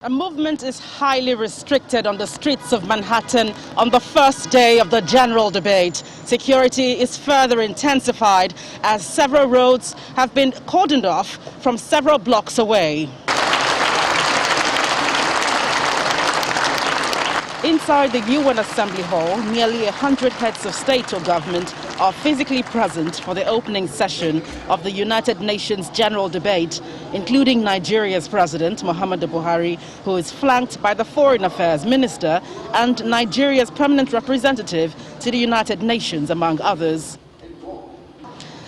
A movement is highly restricted on the streets of Manhattan on the first day of the general debate. Security is further intensified as several roads have been cordoned off from several blocks away. Inside the UN Assembly Hall, nearly 100 heads of state or government are physically present for the opening session of the United Nations General Debate, including Nigeria's President, Muhammadu Buhari, who is flanked by the Foreign Affairs Minister and Nigeria's permanent representative to the United Nations, among others.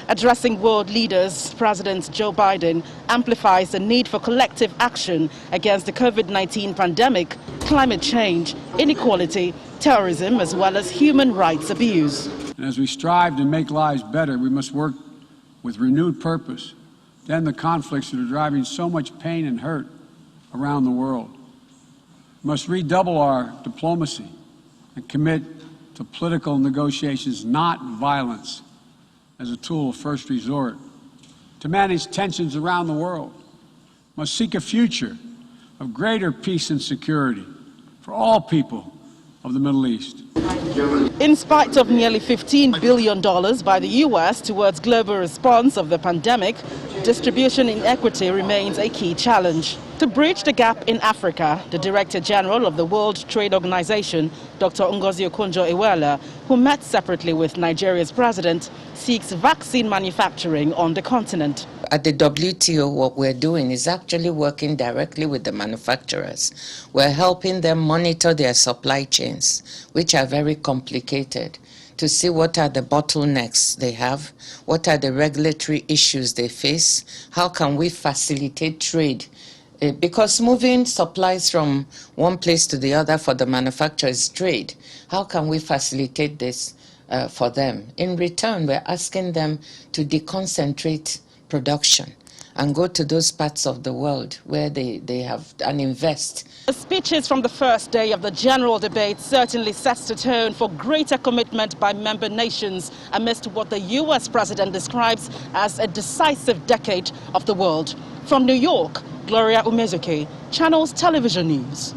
Addressing world leaders, President Joe Biden amplifies the need for collective action against the COVID-19 pandemic, climate change, inequality, terrorism, as well as human rights abuse. And as we strive to make lives better, we must work with renewed purpose to end the conflicts that are driving so much pain and hurt around the world. We must redouble our diplomacy and commit to political negotiations, not violence, as a tool of first resort. To manage tensions around the world, we must seek a future of greater peace and security for all people of the Middle East. In spite of nearly $15 billion by the U.S. towards global response of the pandemic, distribution inequity remains a key challenge. To bridge the gap in Africa, the Director General of the World Trade Organization, Dr. Ngozi Okonjo-Iweala, who met separately with Nigeria's president, seeks vaccine manufacturing on the continent. At the WTO, what we're doing is actually working directly with the manufacturers. We're helping them monitor their supply chains, which are very complicated, to see what are the bottlenecks they have, what are the regulatory issues they face, how can we facilitate trade. Because moving supplies from one place to the other for the manufacturers trade, how can we facilitate this for them? In return, we're asking them to deconcentrate production and go to those parts of the world where they have and invest. The speeches from the first day of the general debate certainly sets the tone for greater commitment by member nations amidst what the U.S. president describes as a decisive decade of the world. From New York, Gloria Umezuke, Channels Television News.